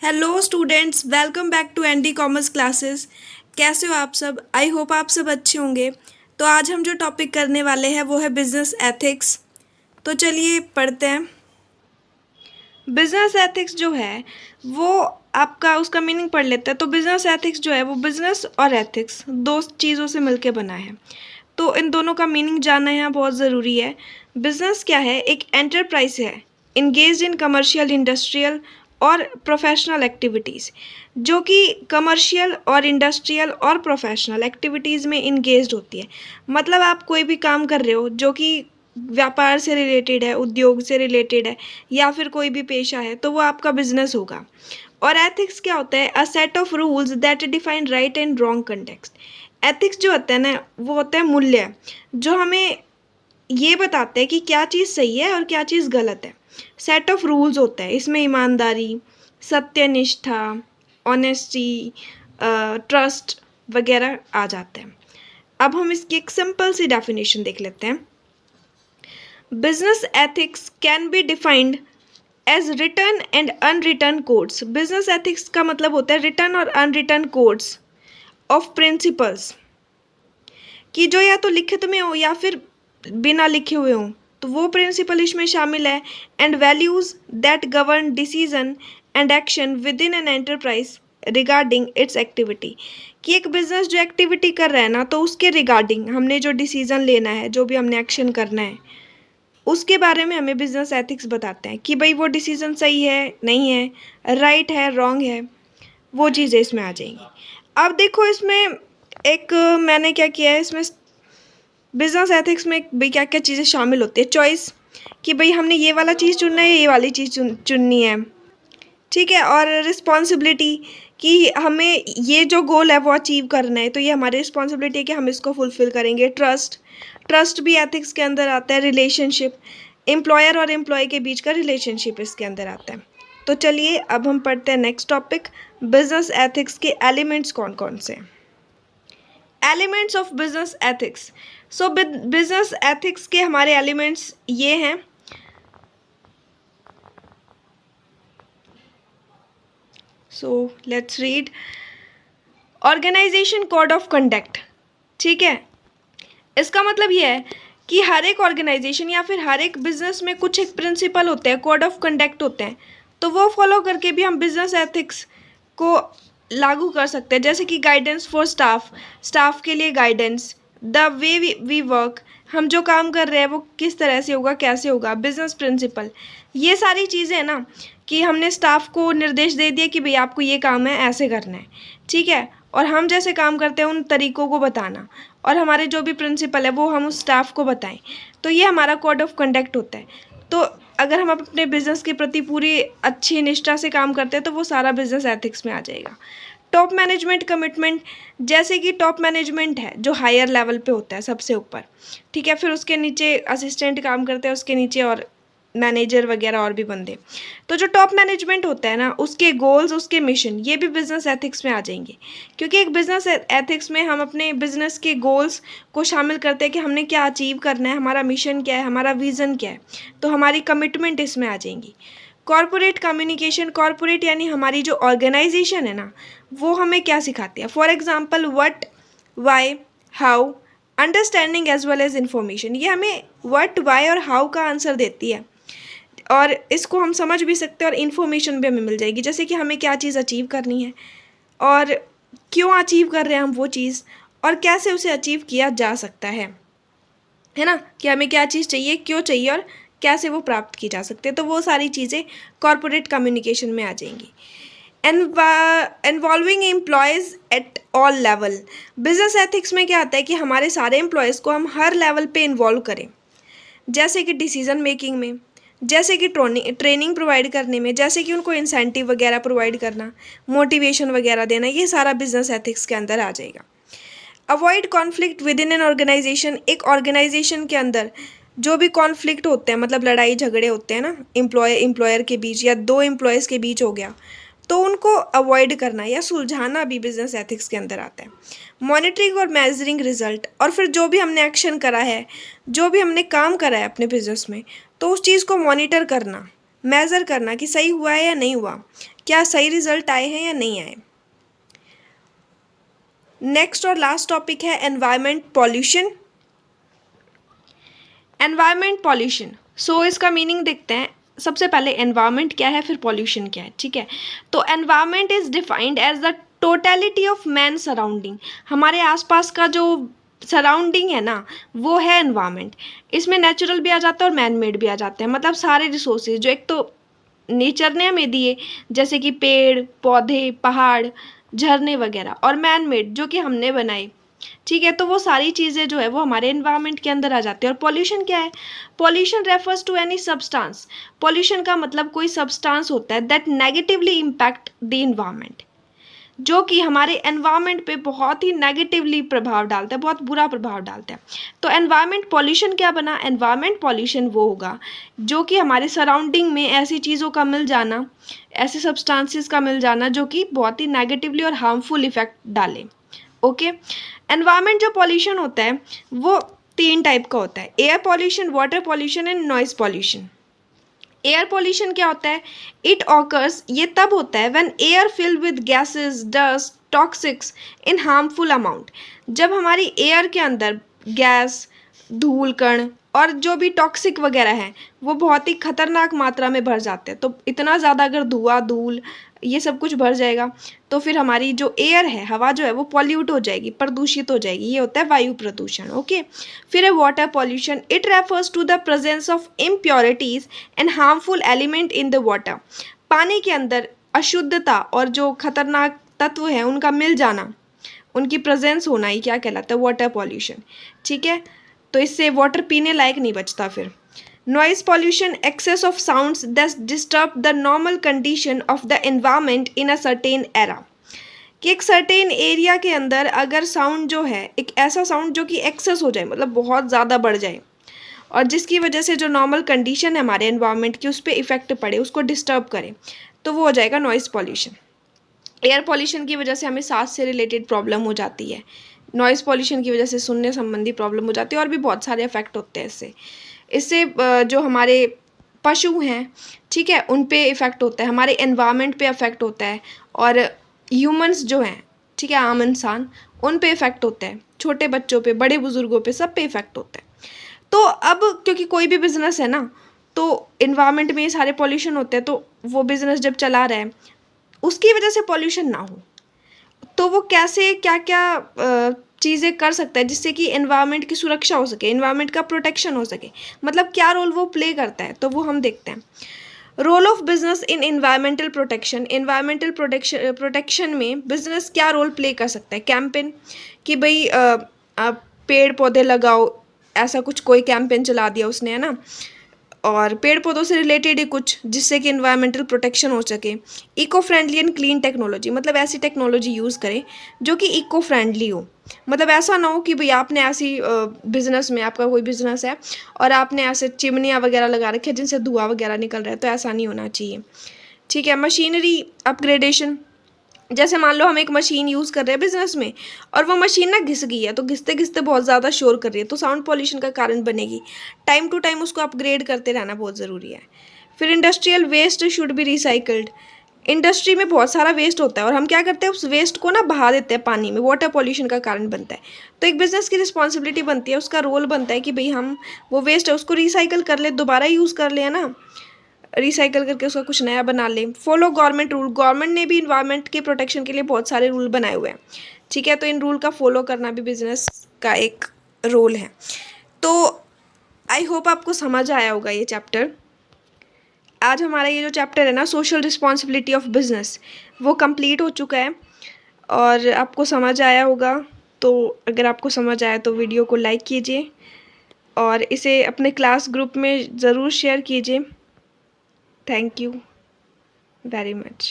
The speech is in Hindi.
Hello students, welcome back to ND commerce classes. कैसे हो आप सब? आई होप आप सब अच्छे होंगे। तो आज हम जो टॉपिक करने वाले हैं वो है बिजनेस एथिक्स। तो चलिए पढ़ते हैं। बिजनेस एथिक्स जो है वो आपका उसका मीनिंग पढ़ लेते हैं। तो बिजनेस एथिक्स जो है वो बिजनेस और एथिक्स दो चीज़ों से मिलके बना है। तो इन दोनों का मीनिंग जानना यहाँ बहुत ज़रूरी है। बिजनेस क्या है? एक एंटरप्राइज है इंगेज इन कमर्शियल, इंडस्ट्रियल और प्रोफेशनल एक्टिविटीज़, जो कि कमर्शियल और इंडस्ट्रियल और प्रोफेशनल एक्टिविटीज़ में इंगेज होती है। मतलब आप कोई भी काम कर रहे हो जो कि व्यापार से रिलेटेड है, उद्योग से रिलेटेड है, या फिर कोई भी पेशा है, तो वो आपका बिजनेस होगा। और एथिक्स क्या होता है? A set of rules that define right and wrong context. Ethics जो होता है ना, वो होता है मूल्य जो हमें ये बताते हैं कि क्या चीज़ सही है और क्या चीज़ गलत है। सेट ऑफ रूल्स होता है, इसमें ईमानदारी, सत्यनिष्ठा, ऑनेस्टी, ट्रस्ट वगैरह आ जाते हैं। अब हम इसकी एक सिंपल सी डेफिनेशन देख लेते हैं। Business ethics can be defined as return and unreturn codes. Business ethics का मतलब होता है रिटर्न और अनरिटर्न कोड्स ऑफ प्रिंसिपल्स, कि जो या तो लिखित में हो या फिर बिना लिखे हुए हों, तो वो प्रिंसिपल इसमें शामिल है। And values that govern decision and action with in an enterprise regarding it's activity, कि एक बिजनेस जो एक्टिविटी कर रहा है ना, तो उसके रिगार्डिंग हमने जो डिसीजन लेना है, जो भी हमने एक्शन करना है, उसके बारे में हमें बिजनेस एथिक्स बताते हैं कि भाई वो डिसीजन सही है, नहीं है, राइट है, रॉन्ग है, वो चीज़ें इसमें आ जाएंगी। अब देखो इसमें एक मैंने क्या किया है, इसमें बिजनेस एथिक्स में भाई क्या क्या चीज़ें शामिल होती है। चॉइस, कि भाई हमने ये वाला चीज़ चुनना है, ये वाली चीज़ चुननी है, ठीक है। और रिस्पॉन्सिबिलिटी, कि हमें ये जो गोल है वो अचीव करना है, तो ये हमारी रिस्पॉन्सिबिलिटी है कि हम इसको फुलफिल करेंगे। ट्रस्ट, ट्रस्ट भी एथिक्स के अंदर आता है। रिलेशनशिप, एम्प्लॉयर और एम्प्लॉय के बीच का रिलेशनशिप इसके अंदर आता है। तो चलिए अब हम पढ़ते हैं नेक्स्ट टॉपिक, बिजनेस एथिक्स के एलिमेंट्स कौन कौन से हैं। Elements of business ethics. So business ethics के हमारे एलिमेंट्स ये हैं। So let's read. Organisation code of conduct, ठीक है। इसका मतलब ये है कि हर एक ऑर्गेनाइजेशन या फिर हर एक बिजनेस में कुछ एक प्रिंसिपल होते हैं, कोड ऑफ कंडक्ट होते हैं, तो वो फॉलो करके भी हम बिजनेस एथिक्स को लागू कर सकते हैं। जैसे कि गाइडेंस फॉर स्टाफ, स्टाफ के लिए guidance, the way we work, हम जो काम कर रहे हैं वो किस तरह से होगा, कैसे होगा, बिजनेस प्रिंसिपल, ये सारी चीज़ें हैं ना, कि हमने स्टाफ को निर्देश दे दिया कि भाई आपको ये काम है, ऐसे करना है, ठीक है। और हम जैसे काम करते हैं उन तरीकों को बताना, और हमारे जो भी प्रिंसिपल है वो हम उस स्टाफ को बताएं, तो ये हमारा कोड ऑफ कंडक्ट होता है। तो अगर हम अपने बिजनेस के प्रति पूरी अच्छी निष्ठा से काम करते हैं तो वो सारा बिजनेस एथिक्स में आ जाएगा। टॉप मैनेजमेंट कमिटमेंट, जैसे कि टॉप मैनेजमेंट है जो हायर लेवल पे होता है, सबसे ऊपर, ठीक है। फिर उसके नीचे असिस्टेंट काम करते हैं, उसके नीचे और मैनेजर वगैरह और भी बंदे। तो जो टॉप मैनेजमेंट होता है ना, उसके गोल्स, उसके मिशन, ये भी बिजनेस एथिक्स में आ जाएंगे। क्योंकि एक बिजनेस एथिक्स में हम अपने बिजनेस के गोल्स को शामिल करते हैं कि हमने क्या अचीव करना है, हमारा मिशन क्या है, हमारा विज़न क्या है, तो हमारी कमिटमेंट इसमें आ जाएंगी। कॉरपोरेट कम्युनिकेशन, कॉरपोरेट यानी हमारी जो ऑर्गेनाइजेशन है ना, वो हमें क्या सिखाती है। For example what, why, how, understanding as well as information, ये हमें व्हाट, वाई और हाउ का आंसर देती है, और इसको हम समझ भी सकते हैं और इन्फॉर्मेशन भी हमें मिल जाएगी। जैसे कि हमें क्या चीज़ अचीव करनी है और क्यों अचीव कर रहे हैं हम वो चीज़, और कैसे उसे अचीव किया जा सकता है ना, कि हमें क्या चीज़ चाहिए, क्यों चाहिए, और कैसे वो प्राप्त की जा सकती है। तो वो सारी चीज़ें कॉरपोरेट कम्युनिकेशन में आ जाएंगी। Involving employees at all level, business ethics में क्या आता है कि हमारे सारे एम्प्लॉयज़ को हम हर लेवल पे इन्वॉल्व करें। जैसे कि डिसीज़न मेकिंग में, जैसे कि ट्रेनिंग प्रोवाइड करने में, जैसे कि उनको इंसेंटिव वगैरह प्रोवाइड करना, मोटिवेशन वगैरह देना, ये सारा बिजनेस एथिक्स के अंदर आ जाएगा। Avoid conflict within an organisation, एक ऑर्गेनाइजेशन के अंदर जो भी कॉन्फ्लिक्ट होते हैं, मतलब लड़ाई झगड़े होते हैं ना, एम्प्लॉयर के बीच या दो एम्प्लॉयज़ के बीच हो गया, तो उनको अवॉइड करना या सुलझाना भी बिजनेस एथिक्स के अंदर आता है। मॉनिटरिंग और मेजरिंग रिजल्ट, और फिर जो भी हमने एक्शन करा है, जो भी हमने काम करा है अपने बिजनेस में, तो उस चीज़ को मॉनिटर करना, मेज़र करना कि सही हुआ है या नहीं हुआ, क्या सही रिजल्ट आए हैं या नहीं आए। नेक्स्ट और लास्ट टॉपिक है एनवायरनमेंट पॉल्यूशन। एनवायरनमेंट पॉल्यूशन, सो इसका मीनिंग देखते हैं। सबसे पहले एनवायरनमेंट क्या है, फिर पॉल्यूशन क्या है, ठीक है। तो environment is defined as the totality of man surrounding. हमारे आसपास का जो सराउंडिंग है ना, वो है एनवायरनमेंट। इसमें नेचुरल भी आ जाता है और मैन मेड भी आ जाते हैं, मतलब सारे रिसोर्सेज जो एक तो नेचर ने हमें दिए, जैसे कि पेड़ पौधे पहाड़ झरने वगैरह, और मैन मेड जो कि हमने बनाए, ठीक है। तो वो सारी चीज़ें जो है वो हमारे एनवायरनमेंट के अंदर आ जाती है। और पॉल्यूशन क्या है, pollution refers to any substance. Pollution का मतलब कोई सब्सटेंस होता है that negatively impact the environment, जो कि हमारे एनवायरनमेंट पे बहुत ही नेगेटिवली प्रभाव डालता है, बहुत बुरा प्रभाव डालता है। तो एनवायरनमेंट पॉल्यूशन क्या बना, एनवायरनमेंट पॉल्यूशन वो होगा जो कि हमारे सराउंडिंग में ऐसी चीज़ों का मिल जाना, ऐसे सब्सटेंसेस का मिल जाना जो कि बहुत ही नेगेटिवली और हार्मफुल इफेक्ट डाले। ओके, एनवायरनमेंट जो पॉल्यूशन होता है वो 3 टाइप का होता है, air pollution, water pollution and noise pollution. Air pollution क्या होता है, इट ऑकर्स, ये तब होता है when air filled with gases dust toxics in harmful amount. जब हमारी एयर के अंदर गैस धूल कण और जो भी टॉक्सिक वगैरह हैं वो बहुत ही खतरनाक मात्रा में भर जाते हैं। तो इतना ज़्यादा अगर धुआं धूल ये सब कुछ भर जाएगा तो फिर हमारी जो एयर है, हवा जो है वो पॉल्यूट हो जाएगी, प्रदूषित हो जाएगी, ये होता है वायु प्रदूषण। ओके, फिर है water pollution, it refers to the presence of impurities and harmful element in the water. पानी के अंदर अशुद्धता और जो खतरनाक तत्व हैं उनका मिल जाना, उनकी प्रेजेंस होना ही क्या कहलाता है, वाटर पॉल्यूशन, ठीक है। तो इससे वाटर पीने लायक नहीं बचता। फिर noise pollution, excess of sounds that disturb the normal condition of the environment in a certain area. कि एक सर्टेन एरिया के अंदर अगर साउंड जो है, एक ऐसा साउंड जो कि एक्सेस हो जाए, मतलब बहुत ज़्यादा बढ़ जाए और जिसकी वजह से जो नॉर्मल कंडीशन है हमारे एनवायरनमेंट की उस पर इफेक्ट पड़े, उसको डिस्टर्ब करे, तो वो हो जाएगा नॉइज़ पॉल्यूशन। एयर पॉल्यूशन की वजह से हमें सांस से रिलेटेड प्रॉब्लम हो जाती है, नॉइज़ पॉल्यूशन की वजह से सुनने संबंधी प्रॉब्लम हो जाती है, और भी बहुत सारे इफेक्ट होते हैं इससे। इससे जो हमारे पशु हैं, ठीक है, उन पे इफ़ेक्ट होता है, हमारे एनवायरनमेंट पे इफ़ेक्ट होता है, और ह्यूमंस जो हैं, ठीक है, आम इंसान, उन पे इफ़ेक्ट होता है, छोटे बच्चों पे, बड़े बुज़ुर्गों पे, सब पे इफ़ेक्ट होता है। तो अब क्योंकि कोई भी बिज़नेस है ना, तो एनवायरनमेंट में ये सारे पॉल्यूशन होते हैं, तो वो बिज़नेस जब चला रहा है उसकी वजह से पॉल्यूशन ना हो, तो वो कैसे क्या क्या चीज़ें कर सकता है जिससे कि एनवायरनमेंट की सुरक्षा हो सके, एनवायरनमेंट का प्रोटेक्शन हो सके, मतलब क्या रोल वो प्ले करता है, तो वो हम देखते हैं। Role of business in environmental protection, environmental protection में बिजनेस क्या रोल प्ले कर सकता है। कैंपेन, कि भाई आप पेड़ पौधे लगाओ, ऐसा कुछ कोई कैंपेन चला दिया उसने, है ना, और पेड़ पौधों से रिलेटेड ही कुछ जिससे कि एनवायरमेंटल प्रोटेक्शन हो सके। Eco friendly and clean technology, मतलब ऐसी टेक्नोलॉजी यूज़ करें जो कि इको फ्रेंडली हो, मतलब ऐसा ना हो कि भाई आपने ऐसी बिजनेस में, आपका कोई बिजनेस है और आपने ऐसे चिमनियाँ वगैरह लगा रखी है जिनसे धुआं वगैरह निकल रहा है, तो ऐसा नहीं होना चाहिए, ठीक है। मशीनरी अपग्रेडेशन, जैसे मान लो हम एक मशीन यूज़ कर रहे हैं बिजनेस में और वो मशीन ना घिस गई है, तो घिसते घिसते बहुत ज़्यादा शोर कर रही है, तो साउंड पॉल्यूशन का कारण बनेगी। टाइम टू टाइम उसको अपग्रेड करते रहना बहुत ज़रूरी है। फिर industrial waste should be recycled, industry में बहुत सारा वेस्ट होता है और हम क्या करते हैं, उस वेस्ट को ना बहा देते हैं पानी में, वाटर पॉल्यूशन का कारण बनता है। तो एक बिज़नेस की रिस्पॉन्सिबिलिटी बनती है, उसका रोल बनता है कि भाई हम वो वेस्ट है उसको रिसाइकल कर ले, दोबारा यूज़ कर ले, है ना, रिसाइकल करके उसका कुछ नया बना लें। फॉलो गवर्नमेंट रूल, गवर्नमेंट ने भी इन्वायरमेंट के प्रोटेक्शन के लिए बहुत सारे रूल बनाए हुए हैं, ठीक है, तो इन रूल का फॉलो करना भी बिजनेस का एक रोल है। तो आई होप आपको समझ आया होगा ये चैप्टर। आज हमारा ये जो चैप्टर है ना, सोशल रिस्पॉन्सिबिलिटी ऑफ बिजनेस, वो कंप्लीट हो चुका है और आपको समझ आया होगा। तो अगर आपको समझ आया तो वीडियो को लाइक कीजिए और इसे अपने क्लास ग्रुप में ज़रूर शेयर कीजिए। Thank you very much.